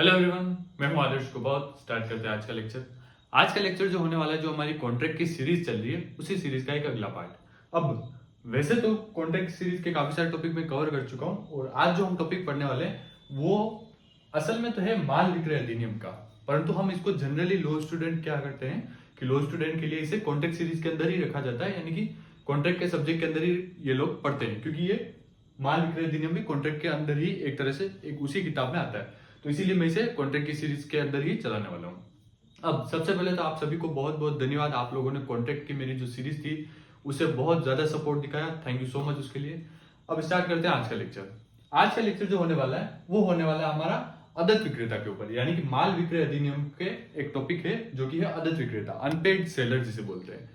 Hello everyone, मैं हूं आदर्श को बहुत स्टार्ट करते हैं आज का लेक्चर जो होने वाला है, जो हमारी कॉन्ट्रैक्ट की सीरीज चल रही है, उसी सीरीज का एक अगला पार्ट। अब वैसे तो कॉन्ट्रैक्ट सीरीज के काफी सारे टॉपिक मैं कवर कर चुका हूं और आज जो हम टॉपिक पढ़ने वाले हैं वो असल में तो है माल विक्रय अधिनियम का, परंतु हम इसको जनरली लॉ स्टूडेंट क्या करते हैं कि लॉ स्टूडेंट के लिए इसे कॉन्ट्रैक्ट सीरीज के अंदर ही रखा जाता है, यानी कि कॉन्ट्रैक्ट के सब्जेक्ट के अंदर ही ये लोग पढ़ते हैं, क्योंकि ये माल विक्रय अधिनियम भी कॉन्ट्रैक्ट के अंदर ही एक तरह से एक उसी किताब में आता है। तो इसीलिए मैं इसे कॉन्ट्रैक्ट की सीरीज के अंदर ही चलाने वाला हूँ। अब सबसे पहले तो आप सभी को बहुत बहुत धन्यवाद, आप लोगों ने कॉन्ट्रैक्ट की मेरी जो सीरीज थी उसे बहुत ज्यादा सपोर्ट दिखाया, थैंक यू सो मच उसके लिए। अब स्टार्ट करते हैं आज का लेक्चर। आज का लेक्चर जो होने वाला है वो होने वाला है हमारा आदत विक्रेता के ऊपर, यानी कि माल विक्रय अधिनियम के एक टॉपिक है जो कि है आदत विक्रेता, अनपेड सेलर जिसे बोलते हैं।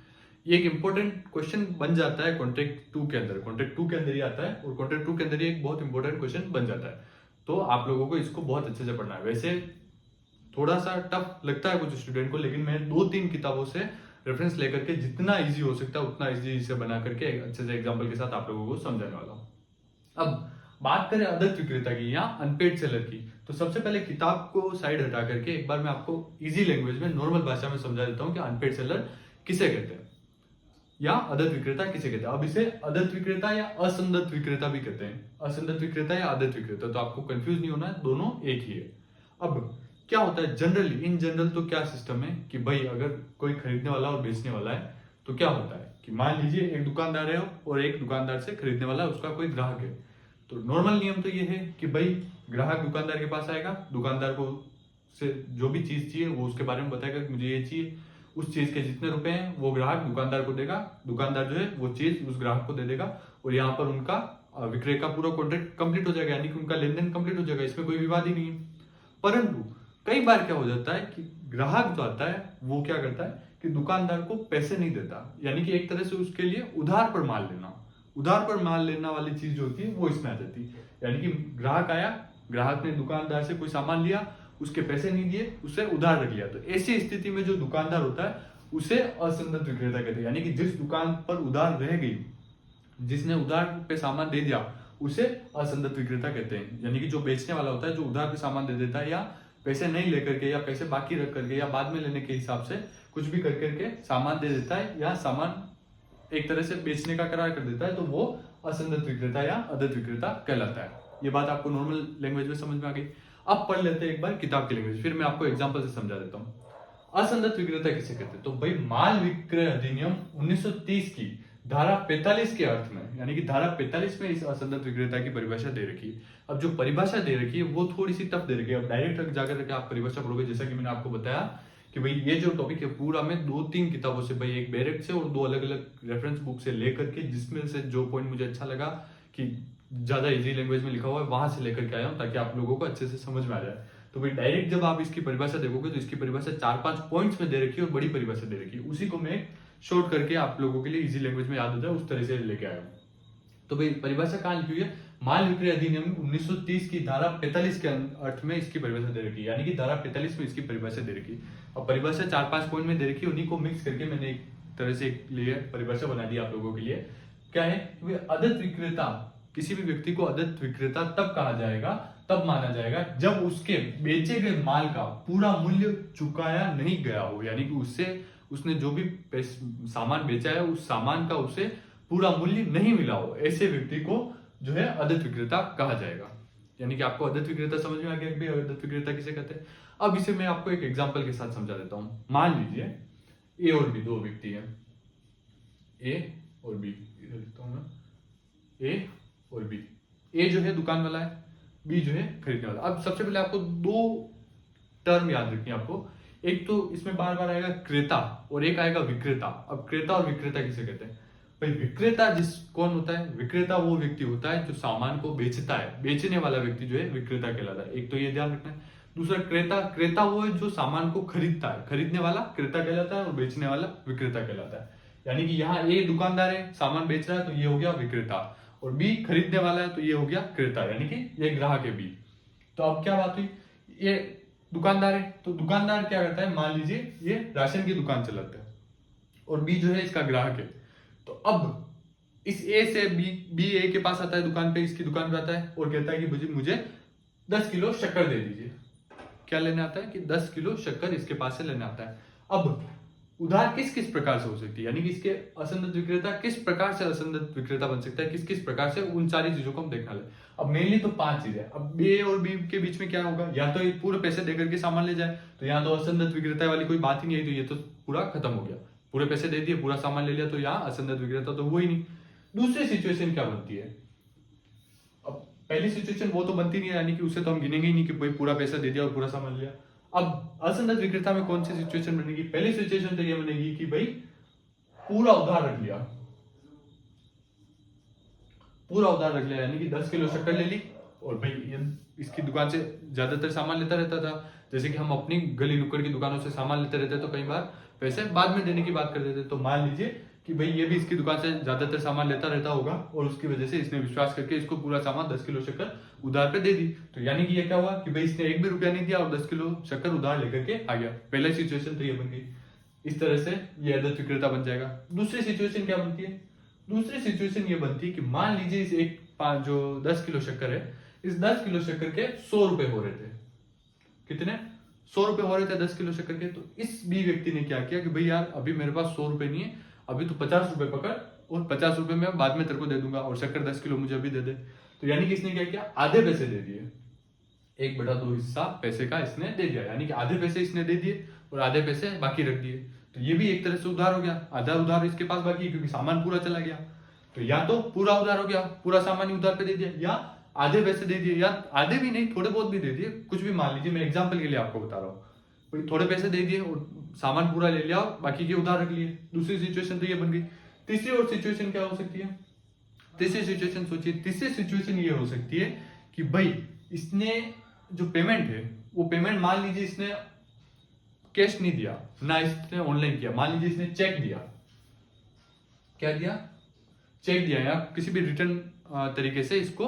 ये एक इंपॉर्टेंट क्वेश्चन बन जाता है कॉन्ट्रैक्ट 2 के अंदर, कॉन्ट्रैक्ट 2 के अंदर ही आता है और कॉन्ट्रैक्ट 2 के अंदर ही एक बहुत इंपॉर्टेंट क्वेश्चन बन जाता है। तो आप लोगों को इसको बहुत अच्छे से पढ़ना है। वैसे थोड़ा सा टफ लगता है कुछ स्टूडेंट को, लेकिन मैं 2-3 किताबों से रेफरेंस लेकर के जितना इजी हो सकता है उतना इजी इसे बना करके अच्छे से एग्जाम्पल के साथ आप लोगों को समझाने वाला हूँ। अब बात करें आदत विक्रेता की या अनपेड सेलर की, तो सबसे पहले किताब को साइड हटा करके एक बार मैं आपको इजी लैंग्वेज में नॉर्मल भाषा में समझा देता हूँ कि अनपेड सेलर किसे कहते हैं या आदत विक्रेता किसे कहते हैं। अब इसे आदत विक्रेता या असंदत विक्रेता भी कहते हैं, असंदत विक्रेता या आदत विक्रेता, तो आपको कंफ्यूज नहीं होना है, दोनों एक ही है। अब क्या होता है जनरली, इन जनरल तो क्या सिस्टम है कि भाई अगर कोई खरीदने वाला और बेचने वाला है तो क्या होता है कि मान लीजिए एक दुकानदार है और एक दुकानदार से खरीदने वाला उसका कोई ग्राहक है, तो नॉर्मल नियम तो ये है कि भाई ग्राहक दुकानदार के पास आएगा, दुकानदार को से जो भी चीज चाहिए वो उसके बारे में बताएगा कि मुझे ये चाहिए, उस चीज के जितने रुपए हैं वो ग्राहक दुकानदार को देगा, दुकानदार जो है वो चीज उस ग्राहक को दे देगा और यहाँ पर उनका विक्रय का पूरा कॉन्ट्रैक्ट कंप्लीट हो जाएगा, यानी कि उनका लेन देन कंप्लीट हो जाएगा, इसमें कोई विवाद ही नहीं है। परंतु कई बार क्या हो जाता है कि ग्राहक जो आता है वो क्या करता है कि दुकानदार को पैसे नहीं देता, यानी कि एक तरह से उसके लिए उधार पर माल लेना, उधार पर माल लेना वाली चीज जो होती है वो इसमें आ जाती है। यानी कि ग्राहक आया, ग्राहक ने दुकानदार से कोई सामान लिया, उसके पैसे नहीं दिए, उसे उधार रख लिया, तो ऐसी स्थिति में जो दुकानदार होता है उसे असंदत विक्रेता कहते हैं। यानी कि जिस दुकान पर उधार रह गई, जिसने उधार पे सामान दे दिया, उसे असंदत विक्रेता कहते हैं। यानी कि जो बेचने वाला होता है, जो उधार पे सामान दे देता है या पैसे नहीं लेकर के या पैसे बाकी रख करके या बाद में लेने के हिसाब से कुछ भी कर करके सामान दे देता है या सामान एक तरह से बेचने का करार कर देता है, तो वो असंदत विक्रेता या आदत विक्रेता कहलाता है। ये बात आपको नॉर्मल लैंग्वेज में समझ में आ गई। अब पढ़ लेते हैं एक बार किताब की लैंग्वेज, फिर मैं आपको एग्जांपल से समझा देता हूँ। असंदत विक्रेता किसे कहते हैं, तो भाई माल विक्रय अधिनियम 1930 की धारा 45 के अर्थ में, यानी कि धारा 45 में इस असंदत विक्रेता की परिभाषा दे रखी है। अब जो परिभाषा दे रखी है वो थोड़ी सी टफ दे रखी है, अब डायरेक्ट जाकर के आप परिभाषा पढ़ोगे, जैसा कि मैंने आपको बताया कि भाई ये जो टॉपिक है पूरा मैं 2-3 किताबों से, भाई एक बैरेक से और 2 अलग अलग रेफरेंस बुक से लेकर के, जिसमें से जो पॉइंट मुझे अच्छा लगा कि ज्यादा इजी लैंग्वेज में लिखा हुआ है वहां से लेकर के आया हूं, ताकि आप लोगों को अच्छे से समझ में आ जाए। तो भाई डायरेक्ट जब आप इसकी परिभाषा देखोगे तो इसकी परिभाषा 4-5 पॉइंट्स में दे रखी है और बड़ी परिभाषा दे रखी है, उसी को मैं शॉर्ट करके आप लोगों के लिए इजी लैंग्वेज में याद हो जाए उस तरह से लेके आया हूँ। तो भाई परिभाषा कहाँ लिखी हुई है, माल विक्रय अधिनियम 1930 की धारा 45 के अर्थ में इसकी परिभाषा दे रखी है, यानी कि धारा 45 में इसकी परिभाषा दे रखी है। अब परिभाषा 4-5 पॉइंट में दे रखी है, उन्हीं को मिक्स करके मैंने एक तरह से एक लिए परिभाषा बना दी आप लोगों के लिए। क्या है कि आदत विक्रेता, किसी भी व्यक्ति को आदत विक्रेता तब कहा जाएगा, तब माना जाएगा जब उसके बेचे गए माल का पूरा मूल्य चुकाया नहीं गया हो, यानी कि उसने जो भी सामान बेचा है उस सामान का उसे पूरा मूल्य नहीं मिला हो, ऐसे व्यक्ति को जो है आदत विक्रेता कहा जाएगा। यानी कि आपको आदत विक्रेता समझ में आ गया कि आदत विक्रेता किसे कहते हैं। अब इसे मैं आपको एक एग्जांपल के साथ समझा देता हूं। मान लीजिए ए और बी, 2 व्यक्ति हैं, ए और बी, इधर लिखता हूं मैं, ए और बी। ए जो है दुकान वाला है, बी जो है खरीदने वाला। अब सबसे पहले आपको 2 टर्म याद रखनी है आपको, एक तो इसमें बार बार आएगा क्रेता और एक आएगा विक्रेता। अब क्रेता और विक्रेता किसे कहते हैं, भाई विक्रेता कौन होता है, विक्रेता वो व्यक्ति होता है जो सामान को बेचता है, बेचने वाला व्यक्ति जो है विक्रेता कहलाता है, एक तो ये ध्यान रखना है। दूसरा क्रेता वो है जो सामान को खरीदता है, खरीदने वाला क्रेता कहलाता है और बेचने वाला विक्रेता कहलाता है। यानी कि यहाँ ए दुकानदार है, सामान बेच रहा है, तो ये हो गया विक्रेता, और बी खरीदने वाला है तो ये हो गया क्रेता, यानी कि ये ग्राहक है बी। तो अब क्या बात हुई, ये दुकानदार है तो दुकानदार क्या करता है, मान लीजिए ये राशन की दुकान चलाता है और बी जो है इसका ग्राहक है। तो अब इस ए से बी ए के पास आता है दुकान पे, इसकी दुकान पे आता है और कहता है कि मुझे 10 किलो शक्कर दे दीजिए। क्या लेने आता है कि 10 किलो शक्कर इसके पास से लेने आता है। अब उधार किस किस प्रकार से हो सकती है, यानी कि इसके असंगत विक्रेता किस प्रकार से असंगत विक्रेता बन सकता है, किस किस प्रकार से, उन सारी चीजों को हम देखना ले। अब मेनली तो 5 चीजें। अब ए और बी के बीच में क्या होगा, या तो ये पूरे पैसे देकर के सामान ले जाए, तो यहाँ तो असंगत विक्रेता वाली कोई बात ही नहीं है, तो ये तो पूरा खत्म हो गया। पूरे पैसे दे दिए, पूरा सामान ले लिया, तो यहाँ असंगत विक्रेता तो हुआ ही नहीं। दूसरी सिचुएशन क्या बनती है, अब पहली सिचुएशन वो तो बनती नहीं है, यानी कि उसे तो हम गिनेंगे ही नहीं कि भाई पूरा पैसा दे दिया और पूरा सामान लिया। अब असंगत विक्रेता में कौन सी सिचुएशन बनेगी, पहली सिचुएशन तो ये बनेगी कि भाई पूरा उधार रख लिया, पूरा उधार रख लिया, यानी कि 10 किलो शक्कर ले ली, और भाई ये इसकी दुकान से ज्यादातर सामान लेता रहता था। जैसे कि हम अपनी गली नुक्कड़ की दुकानों से सामान लेते रहते, तो कई बार पैसे बाद में देने की बात कर देते। तो मान लीजिए कि भाई ये भी इसकी दुकान से ज्यादातर सामान लेता रहता होगा, और उसकी वजह से इसने विश्वास करके इसको पूरा सामान 10 किलो शक्कर उधार पे दे दी। तो यानी कि ये क्या हुआ कि भाई इसने एक भी रुपया नहीं दिया और 10 किलो शक्कर उधार लेकर के आ गया। पहला सिचुएशन तो ये बन गई। इस तरह से ये आदत विक्रेता बन जाएगा। दूसरी सिचुएशन क्या बनती है, दूसरी सिचुएशन ये बनती है कि मान लीजिए इस एक जो 10 किलो शक्कर है, इस 10 किलो शक्कर के 100 रुपए हो रहे थे। कितने, 100 रुपए हो रहे थे 10 किलो शक्कर के। तो इस बी व्यक्ति ने क्या किया कि भाई यार अभी मेरे पास 100 रुपए नहीं है, अभी तो 50 रुपए पकड़, और 50 रुपए मैं बाद में तेरे को दे दूंगा, और शक्कर 10 किलो मुझे अभी दे दे। तो यानी कि इसने क्या किया, आधे पैसे दे दिए, 1/2 हिस्सा पैसे का इसने दे दिया, यानी कि आधे पैसे इसने दे दिए और आधे पैसे बाकी रख दिए। तो ये भी एक तरह से उधार हो गया, आधा उधार इसके पास बाकी है क्योंकि सामान पूरा चला गया। तो या तो पूरा उधार हो गया, पूरा सामान ही उधार पे दे दिया, या आधे पैसे दे दिए, या आधे भी नहीं थोड़े बहुत भी दे दिए, कुछ भी मान लीजिए, मैं एग्जाम्पल के लिए आपको बता रहा हूँ, थोड़े पैसे दे दिए और सामान पूरा ले लिया और बाकी के उधार रख लिए। दूसरी सिचुएशन तो ये बन गई। तीसरी और सिचुएशन क्या हो सकती है, तीसरी सिचुएशन सोचिए, तीसरी सिचुएशन ये हो सकती है कि भाई इसने जो पेमेंट है वो पेमेंट मान लीजिए इसने कैश नहीं दिया ना, इसने ऑनलाइन किया, मान लीजिए इसने चेक दिया, क्या दिया, चेक दिया, या किसी भी रिटर्न तरीके से इसको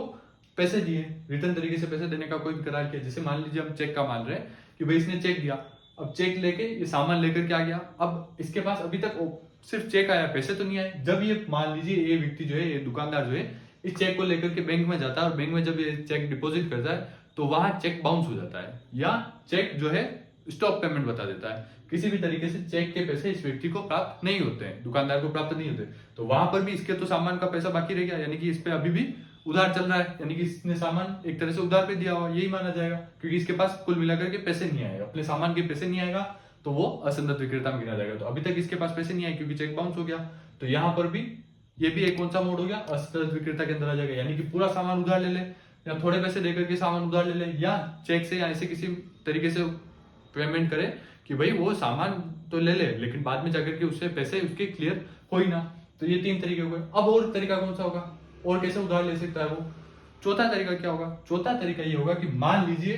पैसे दिए, रिटर्न तरीके से पैसे देने का कोई करार किया। जैसे मान लीजिए हम चेक का मान रहे हैं कि भाई इसने चेक दिया, अब चेक लेके ये सामान लेकर के आ गया, अब इसके पास अभी तक सिर्फ चेक आया, पैसे तो नहीं आए। जब ये मान लीजिए ये व्यक्ति जो है, ये दुकानदार जो है, इस चेक को लेकर के बैंक में जाता है, और बैंक में जब ये चेक डिपॉजिट करता है तो वहां चेक बाउंस हो जाता है, या चेक जो है स्टॉप पेमेंट बता देता है। किसी भी तरीके से चेक के पैसे इस व्यक्ति को प्राप्त नहीं होते हैं, दुकानदार को प्राप्त नहीं होते। तो वहां पर भी इसके तो सामान का पैसा बाकी रह गया, यानी कि इस पे अभी भी उधार चल रहा है, यानी कि इसने सामान एक तरह से उधार पे दिया हुआ, यही माना जाएगा, क्योंकि इसके पास कुल मिलाकर के पैसे नहीं आएगा, अपने सामान के पैसे नहीं आएगा, तो वो असंगत विक्रेता में गिना जाएगा। तो अभी तक इसके पास पैसे नहीं आए क्योंकि चेक बाउंस हो गया। तो यहाँ पर भी ये भी एक कौन सा मोड हो गया, असंगत विक्रेता के अंदर आ जाएगा, यानी कि पूरा सामान उधार ले ले, या थोड़े पैसे देकर के सामान उधार ले ले, या चेक से या ऐसे किसी तरीके से पेमेंट करे कि भाई वो सामान तो ले ले लेकिन बाद में जाकर के उससे पैसे उसके क्लियर हो ही ना। तो ये 3 तरीके हो गए। अब और तरीका कौन सा होगा, और कैसे उधार ले सकता है वो, चौथा तरीका क्या होगा, चौथा तरीका ये होगा कि मान लीजिए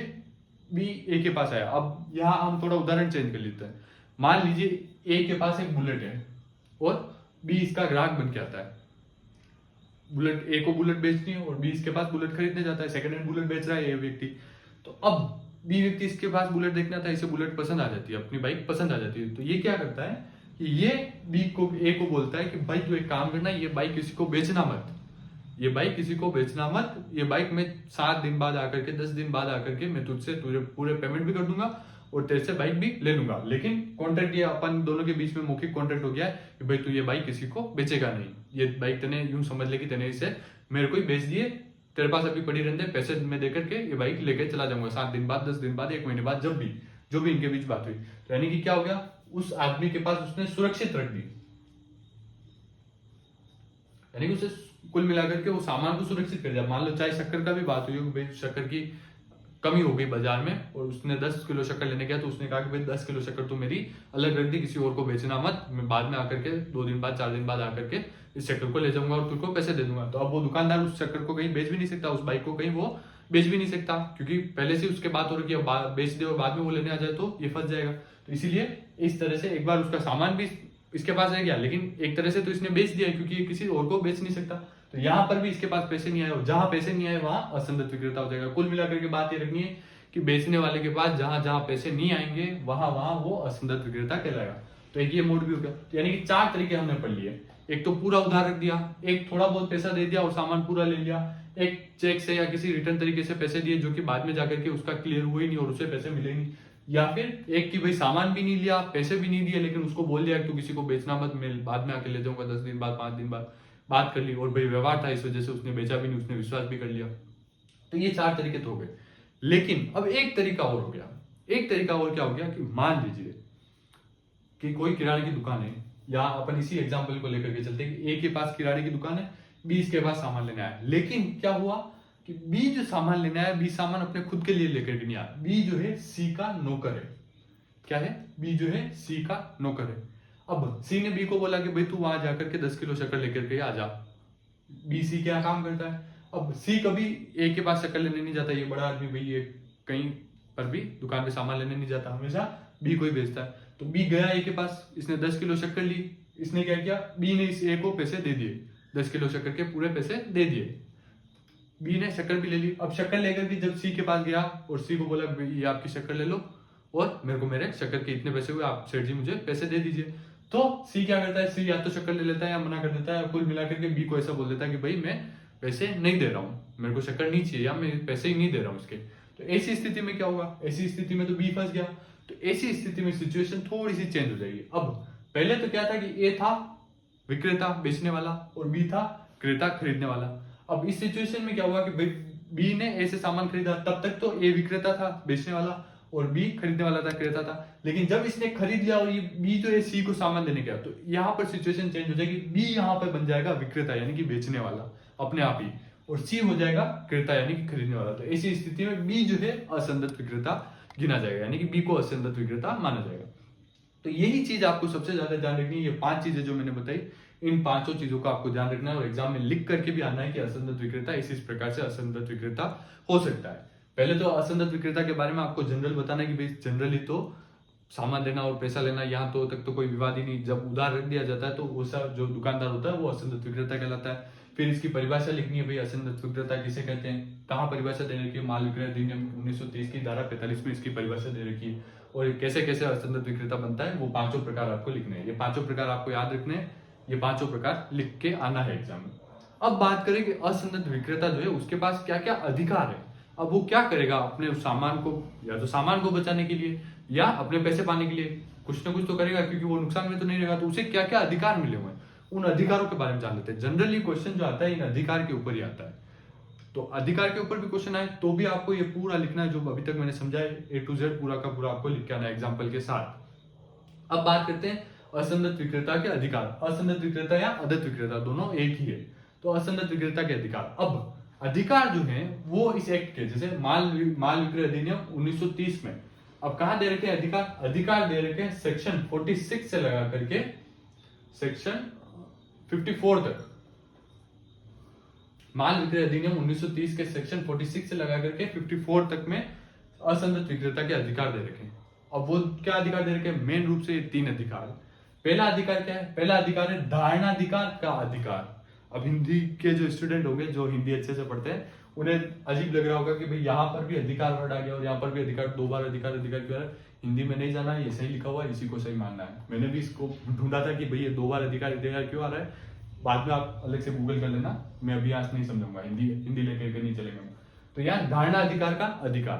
बी ए के पास आया। अब यहाँ हम थोड़ा उदाहरण चेंज कर लेते हैं। मान लीजिए ए के पास एक बुलेट है और बी इसका ग्राहक बन के आता है, बुलेट, ए को बुलेट बेचनी है और बी इसके पास बुलेट खरीदने जाता है, सेकंड हैंड बुलेट बेच रहा है ए व्यक्ति। तो अब बी व्यक्ति इसके पास बुलेट देखना था, इसे बुलेट पसंद आ जाती है, अपनी बाइक पसंद आ जाती है। तो ये क्या करता है कि ये बी को, ए को बोलता है कि भाई तू एक काम करना, ये बाइक किसी को बेचना मत, ये बाइक किसी को बेचना मत, ये बाइक मैं 7 दिन बाद आकर के 10 दिन बाद आकर के मैं तुझसे पूरे पेमेंट भी कर दूंगा और तेरे से बाइक भी ले लूंगा। लेकिन कॉन्ट्रैक्ट ये अपन दोनों के बीच में मौखिक कॉन्ट्रैक्ट हो गया है कि भाई तू ये बाइक किसी को बेचेगा नहीं, ये बाइक तने यूं समझ ले कि तने इसे मेरे को ही बेच दिए, तेरे पास अभी पड़ी रहने दे, पैसे में देकर के ये बाइक लेके चला जाऊंगा 7 दिन बाद, 10 दिन बाद, 1 महीने बाद, जब भी जो भी इनके बीच बात हुई। तो यानी कि क्या हो गया, उस आदमी के पास उसने सुरक्षित रख दी, यानी कि उसे कुल मिलाकर के वो सामान को सुरक्षित कर दिया। मान लो चाहे शक्कर का भी बात हुई हो, भाई शक्कर की कमी हो गई बाजार में और उसने 10 किलो शक्कर लेने गया, तो उसने कहा कि भाई 10 किलो शक्कर तो मेरी अलग रख दी, किसी और को बेचना मत, मैं बाद में आकर के 2 दिन बाद 4 दिन बाद आकर के इस शक्कर को ले जाऊंगा और तुमको पैसे दे दूंगा। तो अब वो दुकानदार उस शक्कर को कहीं बेच भी नहीं सकता, उस बाइक को कहीं वो बेच भी नहीं सकता, क्योंकि पहले से उसके बात हो रही है, बेच दे और बाद में वो लेने आ जाए तो ये फंस जाएगा। तो इसीलिए इस तरह से एक बार उसका सामान भी इसके पास रह गया, लेकिन एक तरह से तो इसने बेच दिया क्योंकि ये किसी और को बेच नहीं सकता। तो यहाँ पर भी इसके पास पैसे नहीं आए, और जहां पैसे नहीं आए वहां असंगत विक्रेता हो जाएगा। कुल मिलाकर के बात ये रखनी है कि बेचने वाले के पास जहां जहां पैसे नहीं आएंगे वहां वहां वो असंगत विक्रेता कहलाएगा। तो एक ये मोड भी हो गया। तो यानी कि 4 तरीके हमने पढ़ लिए। एक तो पूरा उधार रख दिया, एक थोड़ा बहुत पैसा दे दिया और सामान पूरा ले लिया, एक चेक से या किसी रिटर्न तरीके से पैसे दिए जो कि बाद में जाकर के उसका क्लियर हुआ ही नहीं और उसे पैसे मिले नहीं, या फिर एक कि भाई सामान भी नहीं लिया, पैसे भी नहीं दिए, लेकिन उसको बोल दिया कि तू किसी को बेचना मत, मैं बाद में आके ले जाऊंगा 10 दिन बाद, 5 दिन बाद, बात कर ली और भाई व्यवहार था, इस वजह से उसने बेचा भी नहीं, उसने विश्वास भी कर लिया। तो ये 4 तरीके तो हो गए। लेकिन अब एक तरीका और हो गया। एक तरीका और क्या हो गया कि मान लीजिए कि कोई किराने की दुकान है, या अपन इसी एग्जाम्पल को लेकर के चलते हैं कि ए के पास किराने की दुकान है, बी इसके पास सामान लेने आया, लेकिन क्या हुआ कि बी जो सामान लेने आया, बी सामान अपने खुद के लिए लेकर के नहीं आया, बी जो है सी का नौकर है। क्या है? बी जो है सी का नौकर है। अब सी ने बी को बोला कि भाई तू वहां जाकर के 10 किलो शक्कर लेकर के आ जा। बी सी क्या काम करता है? अब सी कभी ए के पास शक्कर लेने नहीं जाता, ये बड़ा आदमी भाई, ये कहीं पर भी दुकान पे सामान लेने नहीं जाता, हमेशा बी को ही बेचता है। तो बी गया ए के पास, इसने 10 किलो शक्कर ली, इसने क्या किया, बी ने इस ए को पैसे दे दिए, 10 किलो शक्कर के पूरे पैसे दे दिए, बी ने शक्कर भी ले ली। अब शक्कर लेकर के जब सी के पास गया और सी को बोला ये आपकी शक्कर ले लो और मेरे को मेरे शक्कर के इतने पैसे हुए, आप सेठ जी मुझे पैसे दे दीजिए, तो सी क्या करता है, सी या तो शक्कर ले लेता है या मना कर देता है, कुल मिलाकर के बी को ऐसा बोल देता है कि भाई मैं पैसे नहीं दे रहा हूँ, मेरे को शक्कर नहीं चाहिए, या मैं पैसे ही नहीं दे रहा हूँ इसके। तो ऐसी स्थिति में क्या होगा? ऐसी स्थिति में तो बी फंस गया। तो ऐसी स्थिति में सिचुएशन थोड़ी सी चेंज हो जाएगी। अब पहले तो क्या था कि ए था विक्रेता बेचने वाला और बी था क्रेता खरीदने वाला। अब इस सिचुएशन में क्या हुआ कि बी ने ए से सामान खरीदा, तब तक तो ए विक्रेता था बेचने वाला और बी खरीदने वाला था क्रेता था। लेकिन जब इसने खरीद लिया और ये बी जो है सी को सामान देने गया, तो यहाँ पर सिचुएशन चेंज हो जाएगी। बी यहाँ पर बन जाएगा विक्रेता यानी कि बेचने वाला अपने आप ही, और सी हो जाएगा क्रेता यानी कि खरीदने वाला। तो ऐसी स्थिति में बी जो है असंगत विक्रेता गिना जाएगा, यानी कि बी को असंगत विक्रेता माना जाएगा। तो यही चीज आपको सबसे ज्यादा ध्यान रखनी है। ये 5 चीजें जो मैंने बताई, इन 5 चीजों का आपको ध्यान रखना है और एग्जाम में लिख करके भी आना है कि असंगत विक्रेता इस प्रकार से असंगत विक्रेता हो सकता है। पहले तो असंगत विक्रेता के बारे में आपको जनरल बताना है कि भाई जनरली तो सामान देना और पैसा लेना, यहाँ तो तक तो कोई विवाद ही नहीं। जब उधार रख दिया जाता है तो वो सब जो दुकानदार होता है वो असंगत विक्रेता कहलाता है। फिर इसकी परिभाषा लिखनी है, भाई असंगत विक्रेता किसे कहते हैं, कहाँ परिभाषा दे रखी है, माल विक्रय अधिनियम 1930 की धारा 45 में इसकी परिभाषा दे रखी है, और कैसे कैसे असंगत विक्रेता बनता है, वो 5 प्रकार आपको लिखने हैं। ये 5 प्रकार आपको याद रखने हैं, ये 5 प्रकार लिख के आना है एग्जाम में। अब बात करें कि असंगत विक्रेता जो है उसके पास क्या क्या अधिकार है। अब वो क्या करेगा अपने उस सामान को, या तो सामान को बचाने के लिए या अपने पैसे पाने के लिए कुछ ना कुछ तो करेगा, क्योंकि वो नुकसान में तो नहीं रहेगा। तो उसे क्या क्या अधिकार मिले हुए हैं, उन अधिकारों के बारे में जान लेते हैं। जनरली क्वेश्चन जो आता है इन अधिकार के ऊपर ही आता है। तो अधिकार के ऊपर भी क्वेश्चन आए तो भी आपको ये पूरा लिखना है, जो अभी तक मैंने समझाया A to Z पूरा का पूरा आपको लिख के आना है एग्जाम्पल के साथ। अब बात करते हैं असंगत विक्रेता के अधिकार। असंगत विक्रेता या अदत्त विक्रेता दोनों एक ही है। तो असंगत विक्रेता के अधिकार, अब अधिकार जो है वो इस एक्ट के, जैसे माल विक्रय अधिनियम 1930 में, अब कहां दे रखे हैं अधिकार? अधिकार दे रखे हैं सेक्शन 46 से लगा करके सेक्शन 54 तक। माल विक्रय अधिनियम 1930 के सेक्शन 46 से लगा करके 54 तक में असंगत विक्रेता के अधिकार दे रखे हैं। अब वो क्या अधिकार दे रखे हैं? मेन रूप से ये 3 अधिकार। पहला अधिकार क्या है? पहला अधिकार है धारणाधिकार का अधिकार। अब हिंदी के जो स्टूडेंट होंगे जो हिंदी अच्छे से पढ़ते हैं उन्हें अजीब लग रहा होगा कि भाई यहाँ पर भी अधिकार वर्ड आ गया और यहाँ पर भी अधिकार, 2 बार अधिकार अधिकार क्यों आ रहा है? हिंदी में नहीं जाना, ये सही लिखा हुआ है, इसी को सही मानना है। मैंने भी इसको ढूंढा था कि भाई ये 2 बार अधिकार अधिकार क्यों आ रहा है, बाद में आप अलग से गूगल कर लेना, मैं अभी आज नहीं समझाऊंगा, हिंदी लेकर नहीं चलेगा। तो यहाँ धारणा अधिकार का अधिकार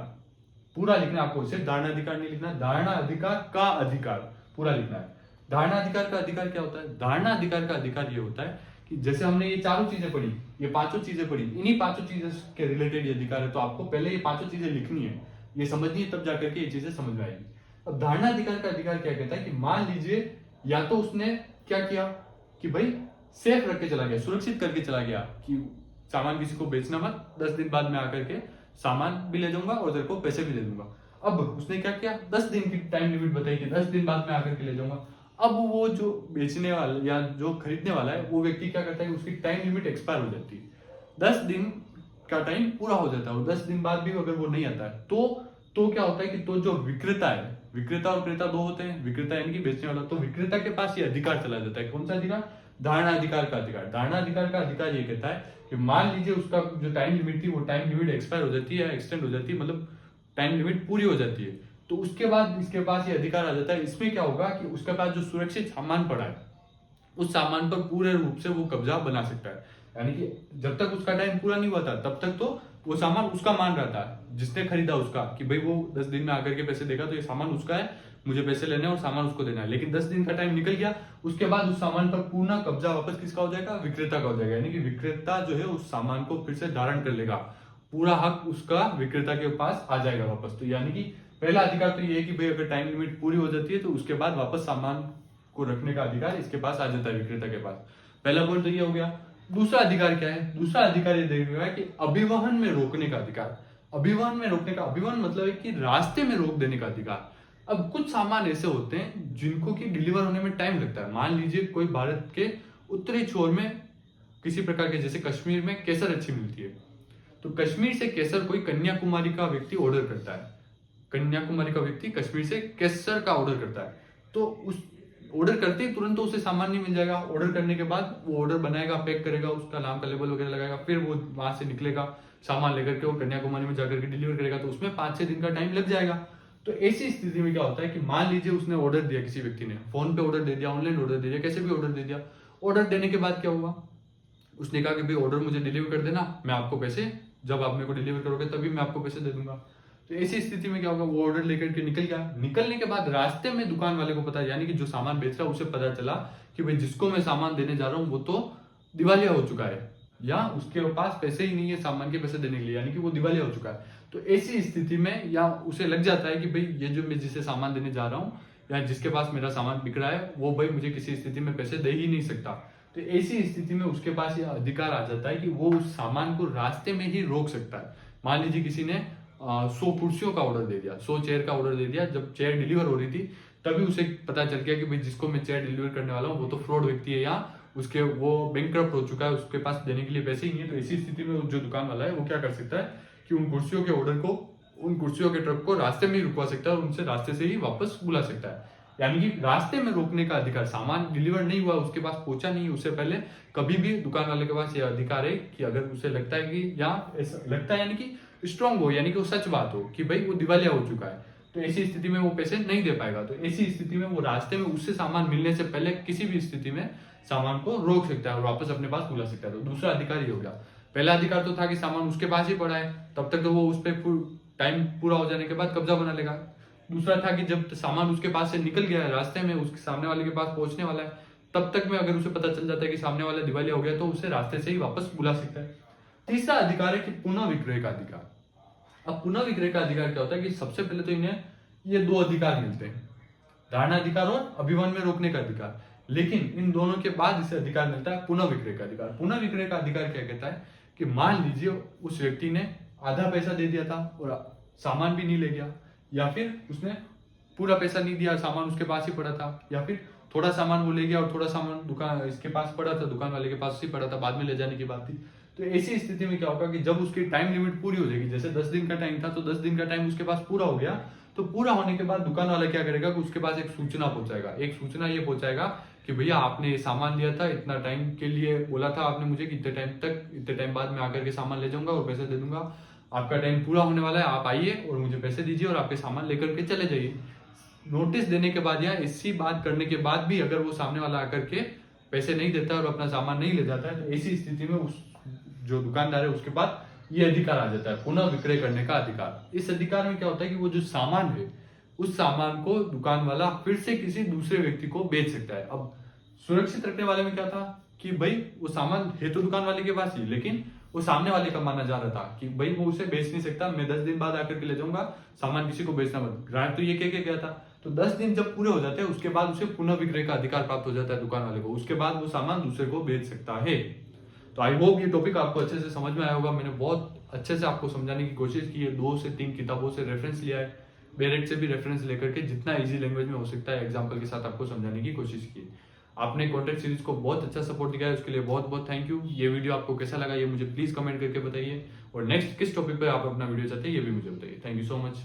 पूरा लिखना है आपको, सिर्फ धारणा अधिकार नहीं लिखना, धारणा अधिकार का अधिकार पूरा लिखना है। धारणा अधिकार का अधिकार क्या होता है? धारणा अधिकार का अधिकार ये होता है कि जैसे हमने ये 4 चीजें पढ़ी, ये 5 चीजें पढ़ी, इन्हीं 5 चीजें के रिलेटेड ये अधिकार है। तो आपको पहले ये 5 चीजें लिखनी है, ये समझनी है, तब जाकर के ये चीजें समझ में आएगी। अब धारणा अधिकार का अधिकार क्या कहता है कि मान लीजिए या तो उसने क्या किया कि भाई सेफ रख के चला गया, सुरक्षित करके चला गया कि सामान किसी को बेचना मत, 10 दिन बाद में आकर के सामान भी ले जाऊंगा और तेरे को पैसे भी दे दूंगा। अब उसने क्या किया, 10 दिन की टाइम लिमिट बताई कि 10 दिन बाद में आकर के ले जाऊंगा। अब वो जो बेचने वाला या जो खरीदने वाला है वो व्यक्ति क्या करता है, उसकी टाइम लिमिट एक्सपायर हो जाती है, 10 दिन का टाइम पूरा हो जाता है और 10 दिन बाद भी अगर वो नहीं आता है तो क्या होता है कि तो जो विक्रेता है, विक्रेता और क्रेता 2 होते हैं, विक्रेता यानी कि बेचने वाला, तो विक्रेता के पास ये अधिकार चला जाता है। कौन सा अधिकार? धारणा अधिकार का अधिकार। धारणा अधिकार का अधिकार ये कहता है कि मान लीजिए उसका जो टाइम लिमिट थी वो टाइम लिमिट एक्सपायर हो जाती है, एक्सटेंड हो जाती है, मतलब टाइम लिमिट पूरी हो जाती है, तो उसके बाद इसके पास ये अधिकार आ जाता है। इसमें क्या होगा कि उसके पास जो सुरक्षित सामान पड़ा है उस सामान पर पूरे रूप से वो कब्जा बना सकता है। यानी कि जब तक उसका टाइम पूरा नहीं हुआ था तब तक तो वो सामान उसका मान रहा था, जिसने खरीदा उसका, कि भाई वो 10 दिन में आकर के पैसे देगा तो ये सामान उसका है, मुझे पैसे लेने हैं और सामान उसको देना है। लेकिन 10 दिन का टाइम निकल गया, उसके बाद उस सामान पर पूर्ण कब्जा वापस किसका हो जाएगा? विक्रेता का हो जाएगा। यानी कि विक्रेता जो है उस सामान को फिर से धारण कर लेगा, पूरा हक उसका विक्रेता के पास आ जाएगा वापस। तो यानी कि पहला अधिकार तो ये है कि भाई अगर टाइम लिमिट पूरी हो जाती है तो उसके बाद वापस सामान को रखने का अधिकार इसके पास आ जाता है, विक्रेता के पास। पहला पॉइंट तो ये हो गया। दूसरा अधिकार क्या है? दूसरा अधिकार ये देखा है कि अभिवहन में रोकने का अधिकार। अभिवहन में रोकने का, अभिवहन मतलब है कि रास्ते में रोक देने का अधिकार। अब कुछ सामान ऐसे होते हैं जिनको कि डिलीवर होने में टाइम लगता है। मान लीजिए कोई भारत के उत्तरी छोर में किसी प्रकार के, जैसे कश्मीर में केसर अच्छी मिलती है, तो कश्मीर से केसर कोई कन्याकुमारी का व्यक्ति ऑर्डर करता है, कन्याकुमारी का व्यक्ति कश्मीर से केसर का ऑर्डर करता है, तो उस ऑर्डर करते ही तुरंत तो उसे सामान नहीं मिल जाएगा। ऑर्डर करने के बाद वो ऑर्डर बनाएगा, पैक करेगा, उसका नाम का लेबल वगैरह लगाएगा, फिर वो वहां से निकलेगा सामान लेकर के, वो कन्याकुमारी में जाकर के डिलीवर करेगा, तो उसमें 5-6 दिन का टाइम लग जाएगा। तो ऐसी स्थिति में क्या होता है कि मान लीजिए उसने ऑर्डर दिया, किसी व्यक्ति ने फोन पे ऑर्डर दे दिया, ऑनलाइन ऑर्डर दे दिया, कैसे भी ऑर्डर दे दिया। ऑर्डर देने के बाद क्या हुआ? उसने कहा कि भाई ऑर्डर मुझे डिलीवर कर देना, मैं आपको पैसे, जब आप मेरे को डिलीवर करोगे तभी मैं आपको पैसे दे दूंगा। तो ऐसी स्थिति में क्या होगा? वो ऑर्डर लेकर के निकल गया। निकलने के बाद रास्ते में दुकान वाले को पता, यानी कि जो सामान बेच रहा है उसे पता चला कि भाई जिसको मैं सामान देने जा रहा हूँ वो तो दिवालिया हो चुका है, या उसके पास पैसे ही नहीं है सामान के पैसे देने के लिए, यानी कि वो दिवालिया हो चुका है। तो ऐसी स्थिति में या उसे लग जाता है कि भाई ये जो मैं जिसे सामान देने जा रहा हूँ या जिसके पास मेरा सामान बिक रहा है वो भाई मुझे किसी स्थिति में पैसे दे ही नहीं सकता। तो ऐसी स्थिति में उसके पास यह अधिकार आ जाता है कि वो उस सामान को रास्ते में ही रोक सकता है। मान लीजिए किसी ने 100 कुर्सियों का ऑर्डर दे दिया, 100 चेयर का ऑर्डर दे दिया, जब चेयर डिलीवर हो रही थी तभी उसे पता चल गया कि भाई जिसको मैं चेयर डिलीवर करने वाला हूँ वो तो फ्रॉड व्यक्ति है, या उसके वो बैंकक्रप्ट हो चुका है, उसके पास देने के लिए पैसे ही नहीं है। तो इसी स्थिति में जो दुकान वाला है वो क्या कर सकता है कि उन कुर्सियों के ऑर्डर को, उन कुर्सियों के ट्रक को रास्ते में ही रुकवा सकता है और उनसे रास्ते से ही वापस बुला सकता है। यानी कि रास्ते में रोकने का अधिकार, सामान डिलीवर नहीं हुआ, उसके पास पहुंचा नहीं, उससे पहले कभी भी दुकान वाले के पास यह अधिकार है कि अगर उसे लगता है कि, या ऐसा लगता है यानी कि स्ट्रांग हो, यानी कि वो सच बात हो कि भाई वो दिवालिया हो चुका है, तो ऐसी स्थिति में वो पैसे नहीं दे पाएगा। तो ऐसी स्थिति में वो रास्ते में उससे सामान मिलने से पहले किसी भी स्थिति में सामान को रोक सकता है और वापस अपने पास बुला सकता है। तो दूसरा अधिकार ही हो गया। पहला अधिकार तो था कि सामान उसके पास ही पड़ा है, तब तक तो वो उस पर टाइम पूरा हो जाने के बाद कब्जा बना लेगा। दूसरा था कि जब सामान उसके पास से निकल गया है, रास्ते में उसके सामने वाले के पास पहुंचने वाला है, तब तक में अगर उसे पता चल जाता है कि सामने वाला दिवालिया हो गया तो उसे रास्ते से ही वापस बुला सकता है। तीसरा अधिकार है कि पुनः विक्रय का अधिकार। अब पुनः विक्रय का अधिकार क्या होता है कि सबसे पहले तो इन्हें ये 2 अधिकार मिलते हैं, धारणा अधिकार और अभिवन में रोकने का अधिकार। लेकिन इन दोनों के बाद इसे अधिकार मिलता है पुनः विक्रय का अधिकार। पुनः विक्रय का अधिकार क्या कहता है कि मान लीजिए उस व्यक्ति ने आधा पैसा दे दिया था और सामान भी नहीं ले गया, या फिर उसने पूरा पैसा नहीं दिया, सामान उसके पास ही पड़ा था, या फिर थोड़ा सामान वो ले गया और थोड़ा सामान दुकान इसके पास पड़ा था, दुकान वाले के पास ही पड़ा था, बाद में ले जाने की बात थी। तो ऐसी स्थिति में क्या होगा कि जब उसकी टाइम लिमिट पूरी हो जाएगी, जैसे 10 दिन का टाइम था तो 10 दिन का टाइम उसके पास पूरा हो गया, तो पूरा होने के बाद दुकान वाला क्या करेगा कि उसके पास एक सूचना पहुंचाएगा। एक सूचना ये पहुंचाएगा कि भैया आपने ये सामान लिया था, इतना टाइम के लिए बोला था आपने मुझे कि इतने टाइम तक, इतने टाइम बाद मैं आकर के सामान ले जाऊंगा और पैसे दे दूंगा, आपका टाइम पूरा होने वाला है, आप आइए और मुझे पैसे दीजिए और आपके सामान लेकर के चले जाइए। नोटिस देने के बाद या इसी बात करने के बाद भी अगर वो सामने वाला आकर के पैसे नहीं देता और अपना सामान नहीं ले जाता है, तो ऐसी स्थिति में उस जो दुकानदार है उसके पास ये अधिकार आ जाता है, पुनः विक्रय करने का अधिकार। इस अधिकार में क्या होता है कि वो जो सामान है उस सामान को दुकान वाला फिर से किसी दूसरे व्यक्ति को बेच सकता है। अब सुरक्षित रखने वाले में क्या था कि भाई वो सामान है तो दुकान वाले के पास ही, लेकिन वो सामने वाले का माना जा रहा था कि भाई वो उसे बेच नहीं सकता, मैं 10 दिन बाद आकर के ले जाऊंगा, सामान किसी को बेचना मत। ग्राहक तो ये कह के गया था। तो 10 दिन जब पूरे हो जाते हैं उसके बाद उसे पुनः विक्रय का अधिकार प्राप्त हो जाता है दुकान वाले को, उसके बाद वो सामान दूसरे को बेच सकता है। तो आई होप ये टॉपिक आपको अच्छे से समझ में आया होगा। मैंने बहुत अच्छे से आपको समझाने की कोशिश की है, 2 से 3 किताबों से रेफरेंस लिया है, बेरेट से भी रेफरेंस लेकर के जितना इजी लैंग्वेज में हो सकता है एग्जाम्पल के साथ आपको समझाने की कोशिश की। आपने कॉन्टेक्ट सीरीज को बहुत अच्छा सपोर्ट दिया है, उसके लिए बहुत बहुत थैंक यू। ये वीडियो आपको कैसा लगा ये मुझे प्लीज कमेंट करके बताइए, और नेक्स्ट किस टॉपिक पर आप अपना वीडियो चाहते हैं ये भी मुझे बताइए। Thank you so much.